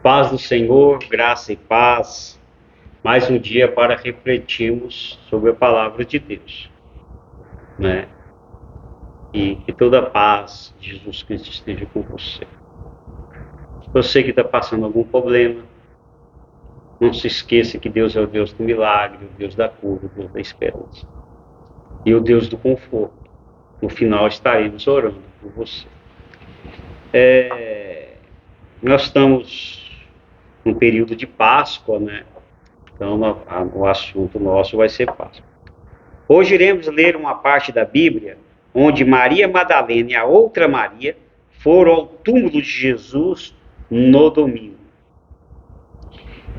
Paz do Senhor, graça e paz. Mais um dia para refletirmos sobre a palavra de Deus, né? E que toda a paz de Jesus Cristo esteja com você. Você que está passando algum problema, não se esqueça que Deus é o Deus do milagre, o Deus da cura, o Deus da esperança e o Deus do conforto. No final estaremos orando por você. Nós estamos num período de Páscoa, né? Então o assunto nosso vai ser Páscoa. Hoje iremos ler uma parte da Bíblia onde Maria Madalena e a outra Maria foram ao túmulo de Jesus no domingo.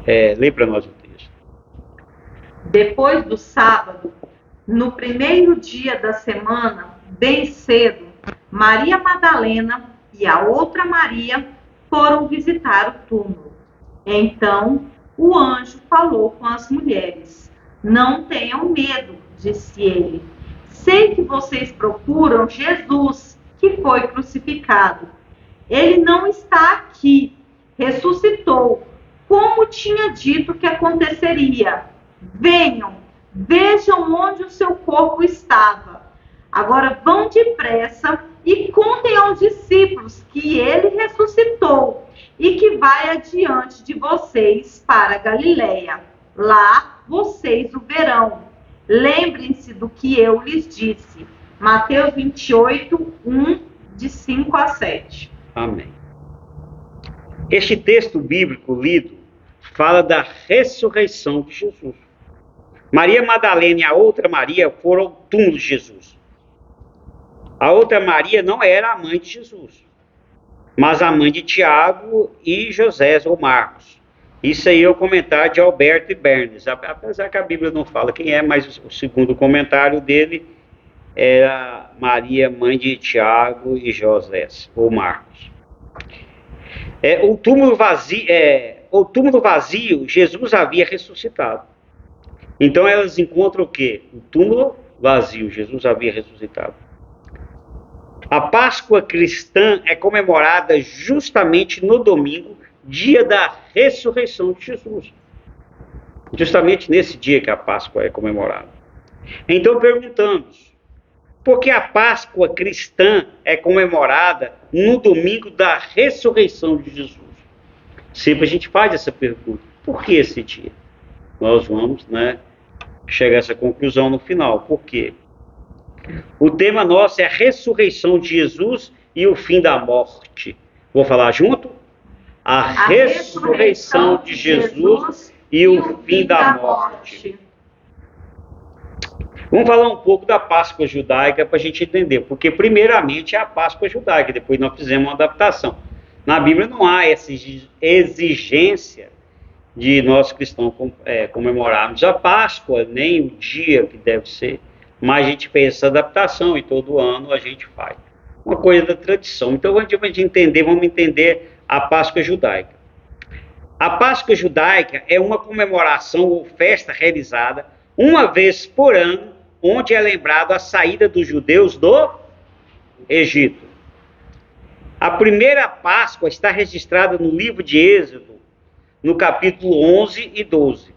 Lê para nós o texto. Depois do sábado, no primeiro dia da semana, bem cedo, Maria Madalena e a outra Maria foram visitar o túmulo. Então, o anjo falou com as mulheres. Não tenham medo, disse ele. Sei que vocês procuram Jesus, que foi crucificado. Ele não está aqui, ressuscitou, como tinha dito que aconteceria. Venham, vejam onde o seu corpo estava. Agora vão depressa e contem aos discípulos que ele ressuscitou e que vai adiante de vocês para Galiléia. Lá vocês o verão. Lembrem-se do que eu lhes disse. Mateus 28, 1, de 5 a 7. Amém. Este texto bíblico lido fala da ressurreição de Jesus. Maria Madalena e a outra Maria foram ao túmulo de Jesus. A outra Maria não era a mãe de Jesus, mas a mãe de Tiago e José ou Marcos. Isso aí é o comentário de Alberto Bernes, apesar que a Bíblia não fala quem é, mas o segundo comentário dele era Maria, mãe de Tiago e José ou Marcos. O túmulo vazio, Jesus havia ressuscitado. Então elas encontram o quê? O túmulo vazio, Jesus havia ressuscitado. A Páscoa cristã é comemorada justamente no domingo, dia da ressurreição de Jesus. Justamente nesse dia que a Páscoa é comemorada. Então perguntamos, por que a Páscoa cristã é comemorada no domingo da ressurreição de Jesus? Sempre a gente faz essa pergunta. Por que esse dia? Nós vamos, chegar a essa conclusão no final. Por quê? O tema nosso é a ressurreição de Jesus e o fim da morte. Vou falar junto? A ressurreição de Jesus e o fim da morte. Vamos falar um pouco da Páscoa judaica para a gente entender, porque primeiramente é a Páscoa judaica, depois nós fizemos uma adaptação. Na Bíblia não há essa exigência de nós cristãos comemorarmos a Páscoa, nem o dia que deve ser, mas a gente fez essa adaptação e todo ano a gente faz. Uma coisa da tradição. Então vamos entender a Páscoa judaica. A Páscoa judaica é uma comemoração ou festa realizada uma vez por ano, onde é lembrado a saída dos judeus do Egito. A primeira Páscoa está registrada no livro de Êxodo, no capítulo 11 e 12.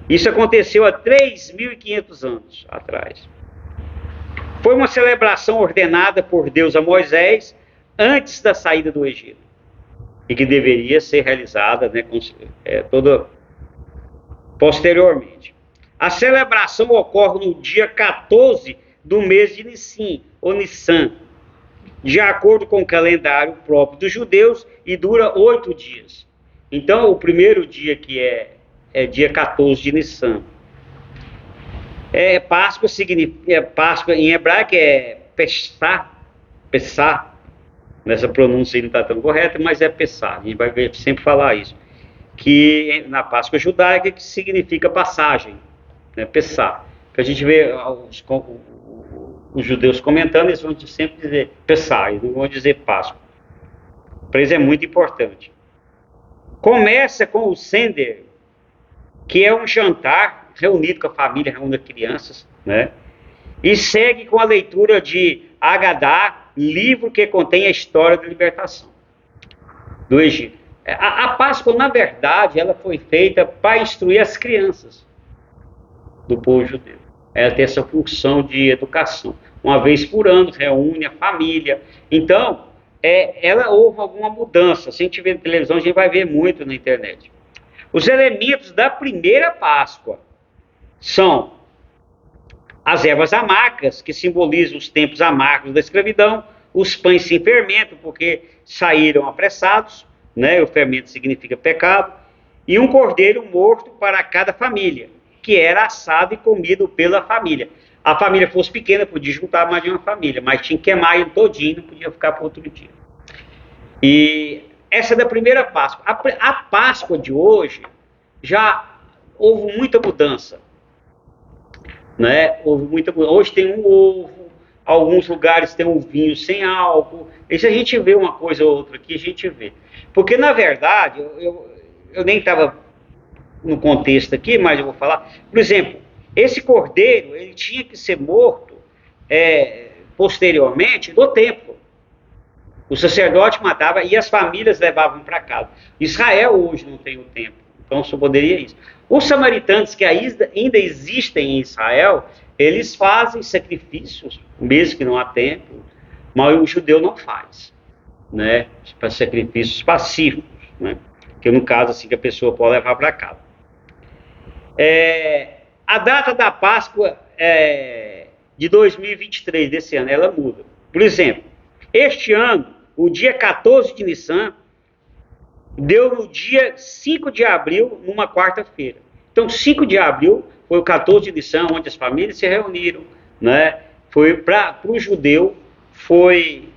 Isso aconteceu há 3.500 anos atrás. Foi uma celebração ordenada por Deus a Moisés antes da saída do Egito. E que deveria ser realizada toda posteriormente. A celebração ocorre no dia 14 do mês de Nissim, ou Nissan, de acordo com o calendário próprio dos judeus, e dura 8 dias. Então, o primeiro dia que é dia 14 de Nissan. Páscoa significa, Páscoa em hebraico é Pessah. Nessa pronúncia aí não está tão correta, mas é Pessah. A gente vai sempre falar isso. Que na Páscoa judaica que significa passagem, Pessah. Que a gente vê os judeus comentando, eles vão sempre dizer Pessah, eles não vão dizer Páscoa. Para eles é muito importante. Começa com o Seder, que é um jantar reunido com a família, reúne crianças, e segue com a leitura de Agadá, livro que contém a história da libertação. do Egito. A Páscoa, na verdade, ela foi feita para instruir as crianças do povo judeu. Ela tem essa função de educação. Uma vez por ano, reúne a família. Então, houve alguma mudança. Se a gente vê na televisão, a gente vai ver muito na internet. Os elementos da primeira Páscoa são as ervas amargas, que simbolizam os tempos amargos da escravidão, os pães sem fermento, porque saíram apressados, né? O fermento significa pecado, e um cordeiro morto para cada família, que era assado e comido pela família. A família fosse pequena, podia juntar mais de uma família, mas tinha que queimar ele todinho, não podia ficar para outro dia. E essa é da primeira Páscoa. A Páscoa de hoje, já houve muita mudança. Né? Hoje tem um ovo, alguns lugares tem um vinho sem álcool. E se a gente vê uma coisa ou outra aqui, a gente vê. Porque, na verdade, eu nem estava no contexto aqui, mas eu vou falar. Por exemplo, esse cordeiro, ele tinha que ser morto posteriormente no templo. O sacerdote matava e as famílias levavam para casa. Israel hoje não tem o templo, então só poderia isso. Os samaritanos que ainda existem em Israel, eles fazem sacrifícios, mesmo que não há templo, mas o judeu não faz, né? Para sacrifícios pacíficos, né? Que no caso assim que a pessoa pode levar para casa. A data da Páscoa de 2023, desse ano, ela muda. Por exemplo, este ano, o dia 14 de Nissan, deu no dia 5 de abril, numa quarta-feira. Então, 5 de abril foi o 14 de Nissan, onde as famílias se reuniram, né? Foi para o judeu, foi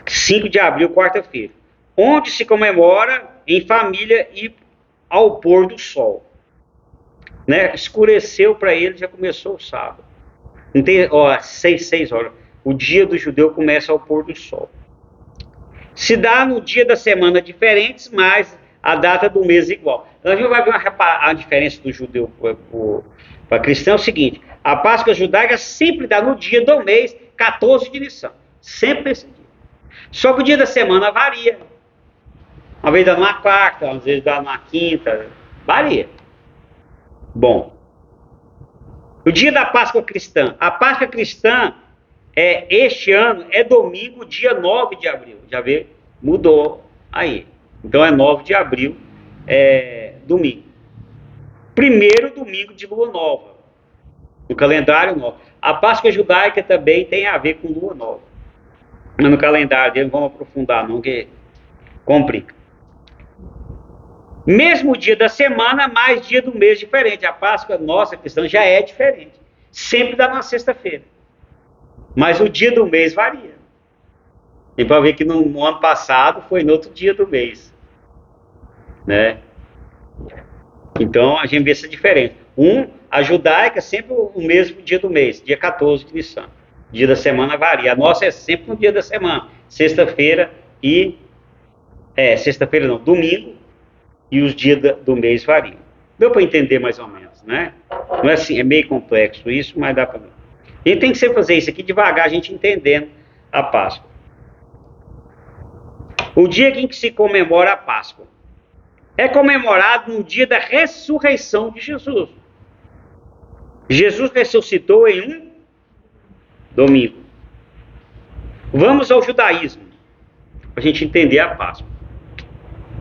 5 de abril, quarta-feira, onde se comemora em família e ao pôr do sol. Né? Escureceu para ele, já começou o sábado. Não tem, 6 horas. O dia do judeu começa ao pôr do sol. Se dá no dia da semana diferentes, mas a data do mês igual. Então a gente vai ver a diferença do judeu para cristão. É o seguinte: a Páscoa judaica sempre dá no dia do mês 14 de Nissan. Sempre esse dia. Só que o dia da semana varia. Uma vez dá numa quarta, às vezes dá numa quinta. Varia. Bom. O dia da Páscoa cristã. A Páscoa cristã, este ano, é domingo, dia 9 de abril. Já vê? Mudou aí. Então é 9 de abril, domingo. Primeiro domingo de lua nova. No calendário novo. A Páscoa judaica também tem a ver com lua nova. Mas no calendário dele, não vamos aprofundar não, que complica. Mesmo dia da semana, mais dia do mês diferente. A Páscoa nossa cristã já é diferente. Sempre dá na sexta-feira. Mas o dia do mês varia. E para ver que no ano passado foi no outro dia do mês. Né? Então a gente vê essa diferença. A judaica é sempre o mesmo dia do mês, dia 14 de Nissan. Dia da semana varia. A nossa é sempre no dia da semana. Sexta-feira e... sexta-feira não, domingo. E os dias do mês variam. Deu para entender mais ou menos, né? Não é assim, é meio complexo isso, mas dá para ver. A gente tem que sempre fazer isso aqui devagar, a gente entendendo a Páscoa. O dia em que se comemora a Páscoa é comemorado no dia da ressurreição de Jesus. Jesus ressuscitou em um domingo. Vamos ao judaísmo, para a gente entender a Páscoa.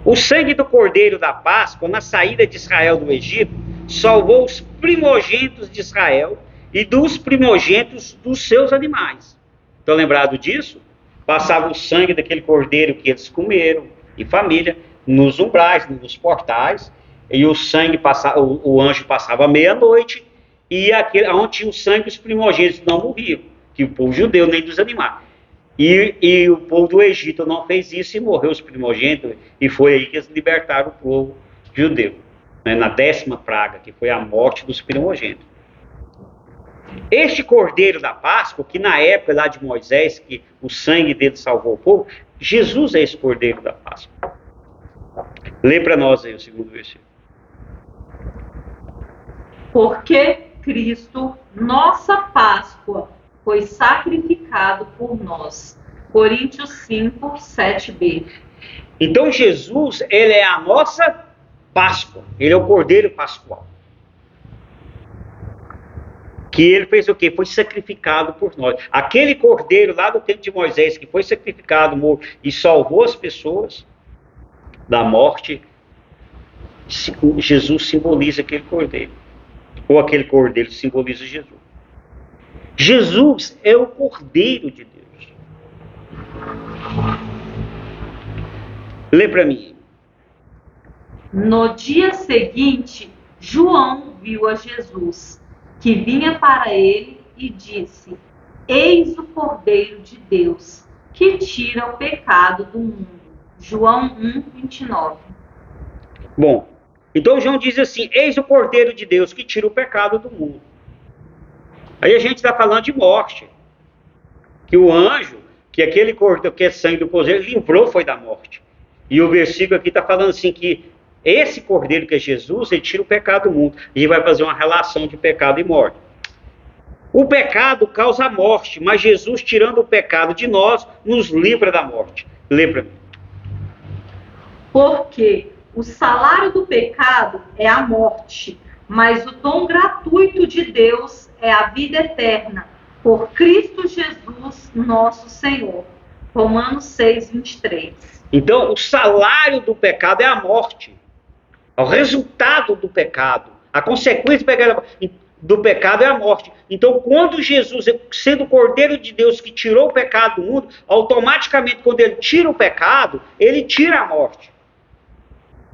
O sangue do cordeiro da Páscoa, na saída de Israel do Egito, salvou os primogênitos de Israel e dos primogênitos dos seus animais. Estão lembrados disso? Passava o sangue daquele cordeiro que eles comeram, e família, nos umbrais, nos portais, e o sangue passava, o anjo passava meia-noite, e onde tinha o sangue, os primogênitos não morriam, que o povo judeu nem dos animais. E o povo do Egito não fez isso e morreu os primogênitos, e foi aí que eles libertaram o povo judeu, né, na 10ª praga, que foi a morte dos primogênitos. Este cordeiro da Páscoa, que na época lá de Moisés, que o sangue dele salvou o povo, Jesus é esse cordeiro da Páscoa. Lê para nós aí o 2º versículo. Porque Cristo, nossa Páscoa, foi sacrificado por nós. Coríntios 5, 7b. Então Jesus, ele é a nossa Páscoa. Ele é o Cordeiro Pascual. Que ele fez o quê? Foi sacrificado por nós. Aquele cordeiro lá do tempo de Moisés, que foi sacrificado, morto, e salvou as pessoas da morte, Jesus simboliza aquele cordeiro. Ou aquele cordeiro simboliza Jesus. Jesus é o Cordeiro de Deus. Lê para mim. No dia seguinte, João viu a Jesus, que vinha para ele, e disse: Eis o Cordeiro de Deus, que tira o pecado do mundo. João 1, 29. Bom, então João diz assim: Eis o Cordeiro de Deus, que tira o pecado do mundo. Aí a gente está falando de morte. Que o anjo, que aquele cordeiro, que é sangue do cordeiro, livrou foi da morte. E o versículo aqui está falando assim que esse cordeiro que é Jesus, ele tira o pecado do mundo. E ele vai fazer uma relação de pecado e morte. O pecado causa a morte, mas Jesus, tirando o pecado de nós, nos livra da morte. Lê para mim. Porque o salário do pecado é a morte, mas o dom gratuito de Deus é a vida eterna, por Cristo Jesus, nosso Senhor. Romanos 6, 23. Então, o salário do pecado é a morte. O resultado do pecado, a consequência do pecado é a morte. Então, quando Jesus, sendo o Cordeiro de Deus que tirou o pecado do mundo, automaticamente, quando ele tira o pecado, ele tira a morte.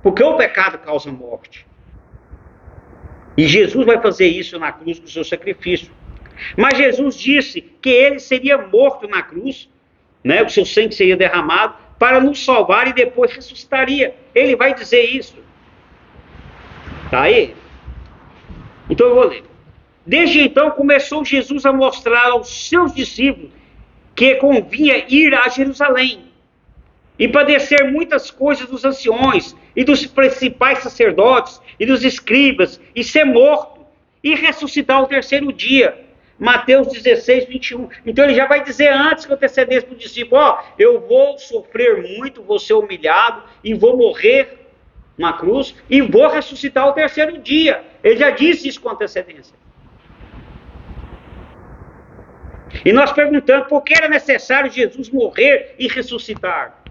Porque o pecado causa morte. E Jesus vai fazer isso na cruz com o seu sacrifício. Mas Jesus disse que ele seria morto na cruz, né? O seu sangue seria derramado para nos salvar e depois ressuscitaria. Ele vai dizer isso. Tá aí? Então eu vou ler. Desde então começou Jesus a mostrar aos seus discípulos que convinha ir a Jerusalém e padecer muitas coisas dos anciões e dos principais sacerdotes e dos escribas, e ser morto e ressuscitar ao terceiro dia. Mateus 16, 21. Então ele já vai dizer antes que antecedência para o discípulo: eu vou sofrer muito, vou ser humilhado e vou morrer na cruz e vou ressuscitar ao terceiro dia. Ele já disse isso com antecedência. E nós perguntamos por que era necessário Jesus morrer e ressuscitar.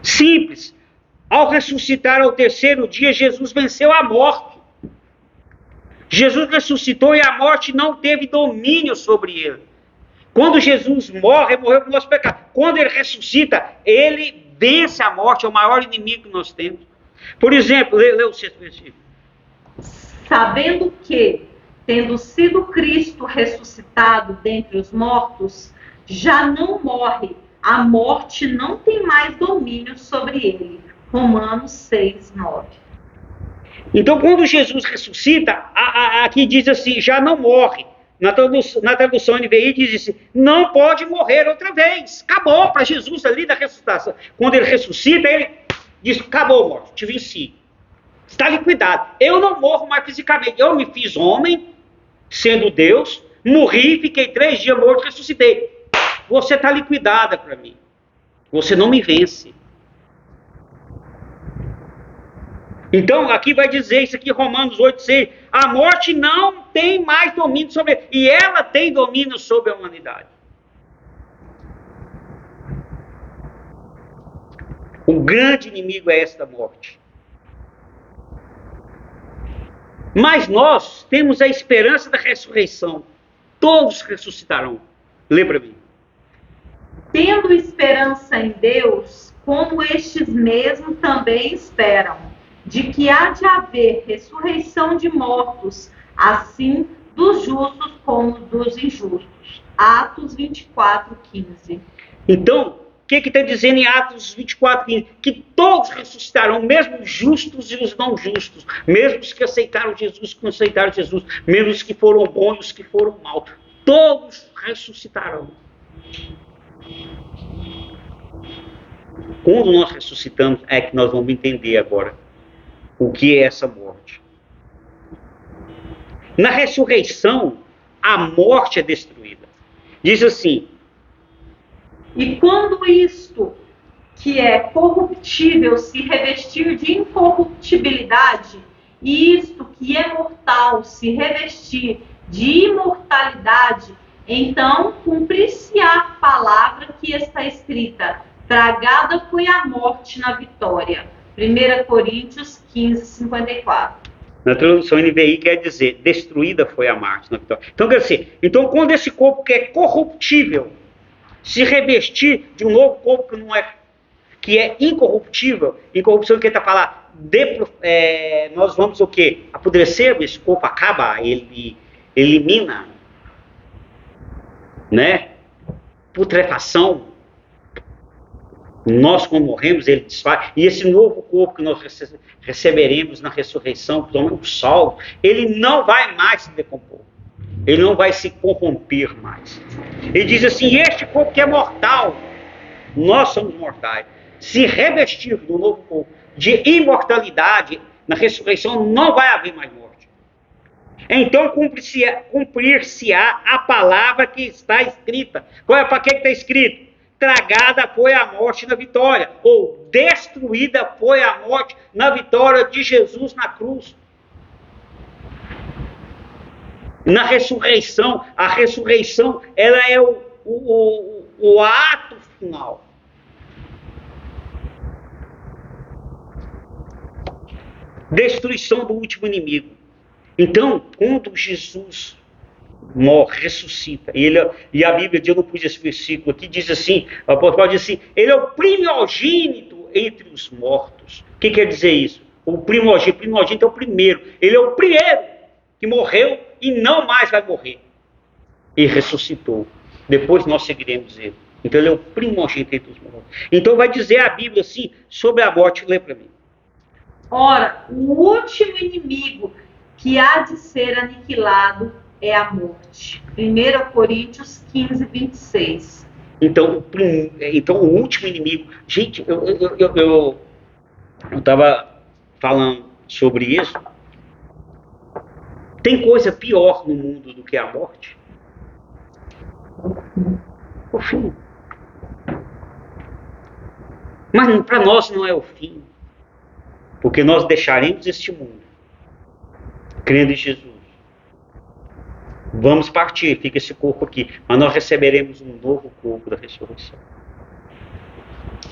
Simples. Ao ressuscitar ao terceiro dia, Jesus venceu a morte. Jesus ressuscitou e a morte não teve domínio sobre ele. Quando Jesus morre, morreu por nosso pecado. Quando ele ressuscita, ele vence a morte, é o maior inimigo que nós temos. Por exemplo, lê o 6º versículo. Sabendo que, tendo sido Cristo ressuscitado dentre os mortos, já não morre, a morte não tem mais domínio sobre ele. Romanos 6, 9. Então, quando Jesus ressuscita, aqui diz assim, já não morre. Na tradução NVI diz assim, não pode morrer outra vez. Acabou para Jesus ali da ressuscitação. Quando ele ressuscita, ele diz, acabou, morte, te venci. Está liquidado. Eu não morro mais fisicamente. Eu me fiz homem, sendo Deus, morri, fiquei 3 dias morto, ressuscitei. Você está liquidada para mim. Você não me vence. Então, aqui vai dizer isso aqui, Romanos 8,6. A morte não tem mais domínio sobre ele. E ela tem domínio sobre a humanidade. O grande inimigo é esta morte. Mas nós temos a esperança da ressurreição. Todos ressuscitarão. Lê para mim. Tendo esperança em Deus, como estes mesmos também esperam, de que há de haver ressurreição de mortos, assim dos justos como dos injustos. Atos 24, 15. Então, o que está dizendo em Atos 24, 15? Que todos ressuscitarão, mesmo os justos e os não justos, mesmo os que aceitaram Jesus, os que não aceitaram Jesus, mesmo os que foram bons e os que foram maus. Todos ressuscitarão. Quando nós ressuscitamos, é que nós vamos entender agora o que é essa morte. Na ressurreição, a morte é destruída. Diz assim, E quando isto, que é corruptível, se revestir de incorruptibilidade, e isto, que é mortal, se revestir de imortalidade, então cumprir-se-á a palavra que está escrita: tragada foi a morte na vitória. 1 Coríntios 15, 54. Na tradução NVI quer dizer, destruída foi a morte na vitória. Então quer dizer, então quando esse corpo que é corruptível se revestir de um novo corpo que é incorruptível, incorrupção que ele está falando, nós vamos o quê? Apodrecer, esse corpo acaba, ele elimina, né? Putrefação. Nós, quando morremos, ele desfaz. E esse novo corpo que nós receberemos na ressurreição, o sol, ele não vai mais se decompor. Ele não vai se corromper mais. Ele diz assim, este corpo que é mortal, nós somos mortais, se revestir do novo corpo de imortalidade, na ressurreição não vai haver mais morte. Então cumprir-se-á a palavra que está escrita. Para que está escrito? Tragada foi a morte na vitória, ou destruída foi a morte na vitória de Jesus na cruz. Na ressurreição, a ressurreição ela é o ato final. Destruição do último inimigo. Então, quando Jesus morre, ressuscita, e a Bíblia, eu não pus esse versículo aqui, diz assim, o apóstolo Paulo diz assim, ele é o primogênito entre os mortos. O que quer dizer isso? O primogênito é o primeiro, ele é o primeiro que morreu e não mais vai morrer. E ressuscitou. Depois nós seguiremos ele. Então ele é o primogênito entre os mortos. Então vai dizer a Bíblia assim, sobre a morte, lê para mim. Ora, o último inimigo que há de ser aniquilado é a morte. 1 Coríntios 15, 26. Então o último inimigo... Gente, eu estava falando sobre isso. Tem coisa pior no mundo do que a morte? O fim. Mas para nós não é o fim. Porque nós deixaremos este mundo, crendo em Jesus. Vamos partir, fica esse corpo aqui, mas nós receberemos um novo corpo da ressurreição.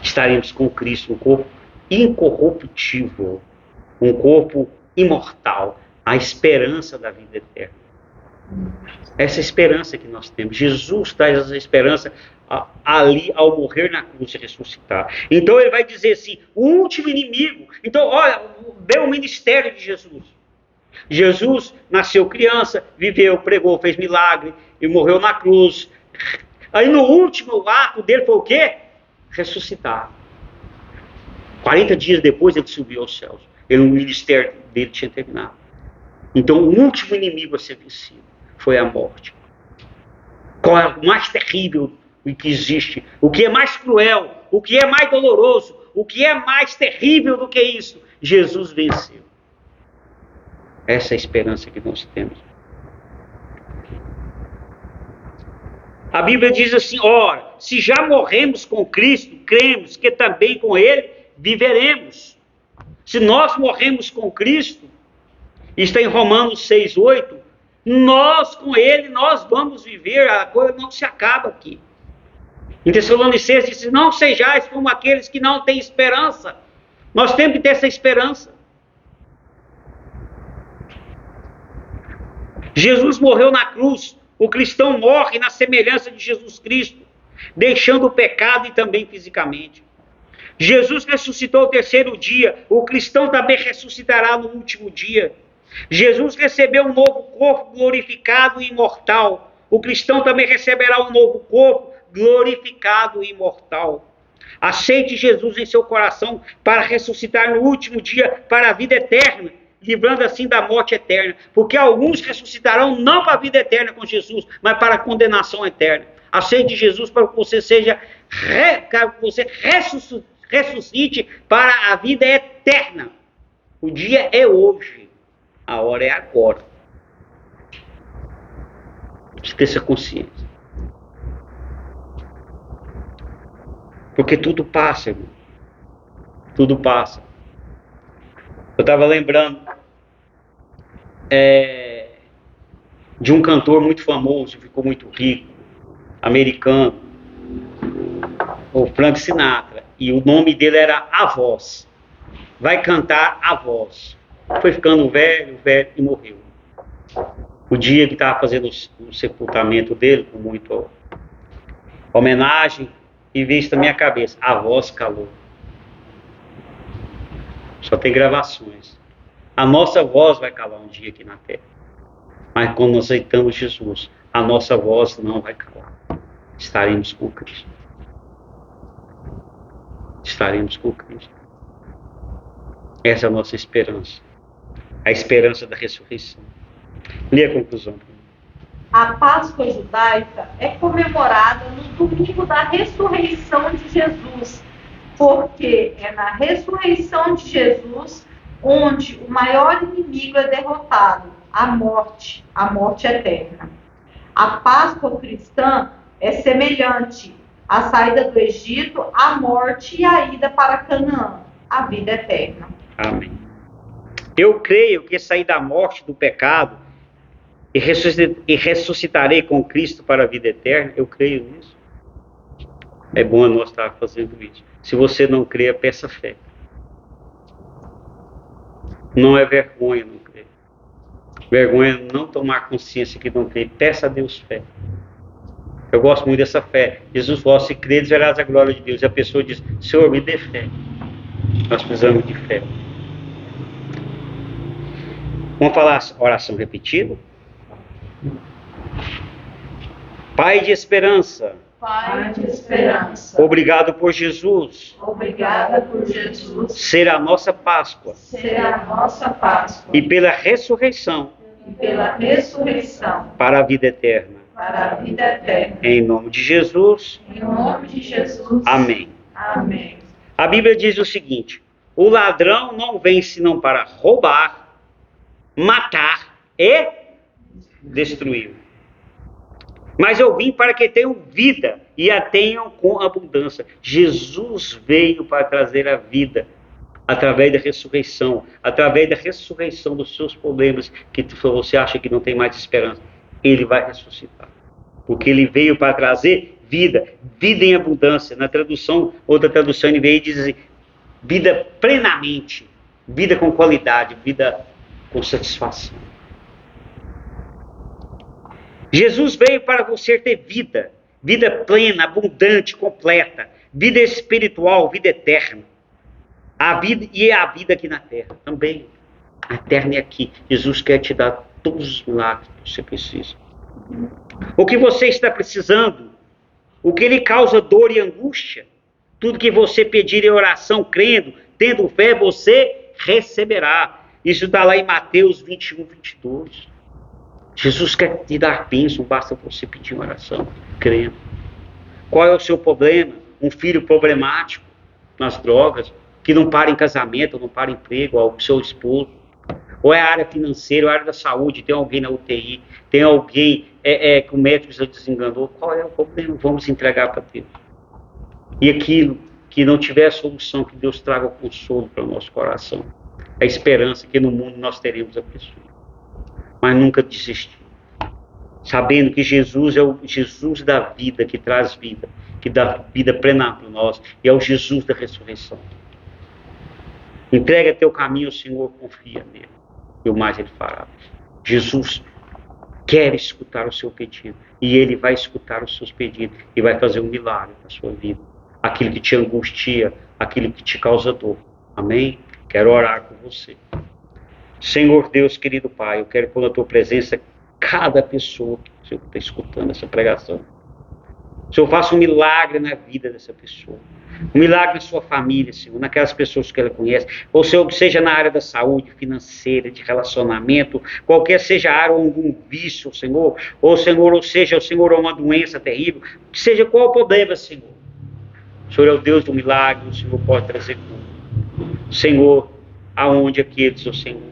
Estaremos com Cristo, um corpo incorruptível, um corpo imortal, a esperança da vida eterna. Essa esperança que nós temos. Jesus traz essa esperança ali ao morrer na cruz e ressuscitar. Então ele vai dizer assim, o último inimigo. Então, olha, vê o ministério de Jesus. Jesus nasceu criança, viveu, pregou, fez milagre e morreu na cruz. Aí no último ato dele foi o quê? Ressuscitar. 40 dias depois ele subiu aos céus. O ministério dele tinha terminado. Então o último inimigo a ser vencido foi a morte. Qual é o mais terrível que existe? O que é mais cruel? O que é mais doloroso? O que é mais terrível do que isso? Jesus venceu. Essa é a esperança que nós temos. A Bíblia diz assim, ora, se já morremos com Cristo, cremos que também com Ele viveremos. Se nós morremos com Cristo, está em Romanos 6:8, nós com Ele, nós vamos viver, a coisa não se acaba aqui. Em Tessalonicenses diz, não sejais como aqueles que não têm esperança. Nós temos que ter essa esperança. Jesus morreu na cruz. O cristão morre na semelhança de Jesus Cristo, deixando o pecado e também fisicamente. Jesus ressuscitou ao terceiro dia. O cristão também ressuscitará no último dia. Jesus recebeu um novo corpo glorificado e imortal. O cristão também receberá um novo corpo glorificado e imortal. Aceite Jesus em seu coração para ressuscitar no último dia para a vida eterna, livrando assim da morte eterna. Porque alguns ressuscitarão não para a vida eterna com Jesus, mas para a condenação eterna. Aceite Jesus para que você ressuscite para a vida eterna. O dia é hoje. A hora é agora. Precisa ter essa consciência. Porque tudo passa, irmão. Tudo passa. Eu estava lembrando de um cantor muito famoso, ficou muito rico, americano, o Frank Sinatra. E o nome dele era A Voz. Vai cantar A Voz. Foi ficando velho e morreu. O dia que estava fazendo o sepultamento dele, com muita homenagem, e veio isso na minha cabeça: a voz calou. Só tem gravações. A nossa voz vai calar um dia aqui na terra. Mas quando nós aceitamos Jesus, a nossa voz não vai calar. Estaremos com Cristo. Estaremos com Cristo. Essa é a nossa esperança. A esperança da ressurreição. Lê a conclusão. A Páscoa judaica é comemorada no domingo da ressurreição de Jesus, porque é na ressurreição de Jesus onde o maior inimigo é derrotado, a morte eterna. A Páscoa cristã é semelhante à saída do Egito, à morte e à ida para Canaã, a vida eterna. Amém. Eu creio que saí da morte do pecado e ressuscitarei com Cristo para a vida eterna. Eu creio nisso. É bom nós estar fazendo isso. Se você não crê, peça fé. Não é vergonha não crer. Vergonha é não tomar consciência que não crê. Peça a Deus fé. Eu gosto muito dessa fé. Jesus falou: se creres, verás a glória de Deus. E a pessoa diz: Senhor, me dê fé. Nós precisamos de fé. Vamos falar a oração repetida? Pai de esperança. Pai de esperança. Obrigado por Jesus. Obrigada por Jesus Ser a nossa Páscoa. ser a nossa Páscoa. E pela ressurreição. E pela ressurreição Para a vida eterna. para a vida eterna. Em nome de Jesus. Em nome de Jesus. Amém. Amém. A Bíblia diz o seguinte: o ladrão não vem senão para roubar, matar e destruir. Mas eu vim para que tenham vida e a tenham com abundância. Jesus veio para trazer a vida através da ressurreição, através da ressurreição dos seus problemas, que você acha que não tem mais esperança. Ele vai ressuscitar, porque ele veio para trazer vida, vida em abundância. Na tradução, outra tradução, ele veio dizer vida plenamente, vida com qualidade, vida com satisfação. Jesus veio para você ter vida, vida plena, abundante, completa, vida espiritual, vida eterna. A vida e a vida aqui na terra também. A eterna é aqui. Jesus quer te dar todos os milagres que você precisa. O que você está precisando, o que lhe causa dor e angústia, tudo que você pedir em oração, crendo, tendo fé, você receberá. Isso está lá em Mateus 21, 22. Jesus quer te dar bênção, basta você pedir uma oração, crendo. Qual é o seu problema? Um filho problemático nas drogas, que não para em casamento, não para em emprego, ou o seu esposo. Ou é a área financeira, ou a área da saúde, tem alguém na UTI, tem alguém que o médico já desenganou. Qual é o problema? Vamos entregar para Deus. E aquilo que não tiver solução, que Deus traga o consolo para o nosso coração. A esperança que no mundo nós teremos a pessoa. Mas nunca desistir. Sabendo que Jesus é o Jesus da vida, que traz vida, que dá vida plena para nós, e é o Jesus da ressurreição. Entrega teu caminho ao Senhor, confia nele, e o mais ele fará. Jesus quer escutar o seu pedido, e ele vai escutar os seus pedidos, e vai fazer um milagre na sua vida. Aquilo que te angustia, aquilo que te causa dor. Amém? Quero orar com você. Senhor Deus, querido Pai, eu quero pôr na tua presença cada pessoa que está escutando essa pregação. Senhor, faça um milagre na vida dessa pessoa. Um milagre na sua família, Senhor, naquelas pessoas que ela conhece. Ou Senhor, seja na área da saúde, financeira, de relacionamento, qualquer seja a área, ou algum vício, Senhor. Ou seja, o Senhor, uma doença terrível. Seja qual o problema, Senhor. O Senhor é o Deus do milagre, o Senhor pode trazer cura. Senhor, aonde aqueles, ó Senhor,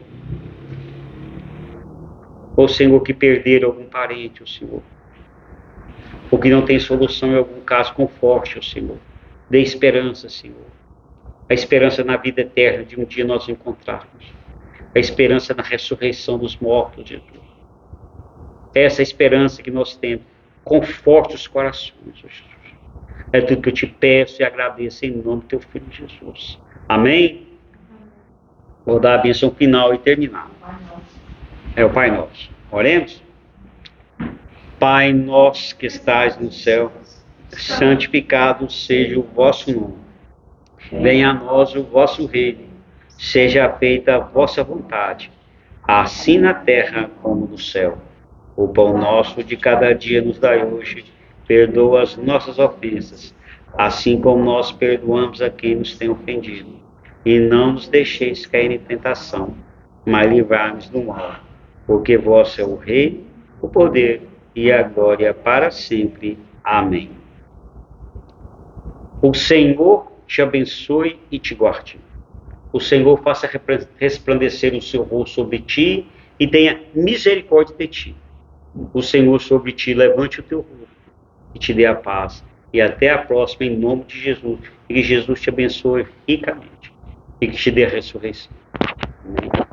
ou Senhor, que perderam algum parente, ó Senhor, ou que não tem solução em algum caso, conforte, ó Senhor. Dê esperança, Senhor. A esperança na vida eterna de um dia nós encontrarmos. A esperança na ressurreição dos mortos, Jesus. Essa esperança que nós temos. Conforte os corações, Jesus. É tudo que eu te peço e agradeço em nome do teu Filho Jesus. Amém? Vou dar a bênção final e terminar. É o Pai Nosso. Oremos? Pai nosso que estais no céu, santificado seja o vosso nome. Venha a nós o vosso reino. Seja feita a vossa vontade, assim na terra como no céu. O pão nosso de cada dia nos dai hoje. Perdoa as nossas ofensas, assim como nós perdoamos a quem nos tem ofendido. E não nos deixeis cair em tentação, mas livrai-nos do mal. Porque vosso é o reino, o poder e a glória para sempre. Amém. O Senhor te abençoe e te guarde. O Senhor faça resplandecer o seu rosto sobre ti e tenha misericórdia de ti. O Senhor sobre ti levante o teu rosto e te dê a paz. E até a próxima, em nome de Jesus. E que Jesus te abençoe ricamente e que te dê a ressurreição. Amém.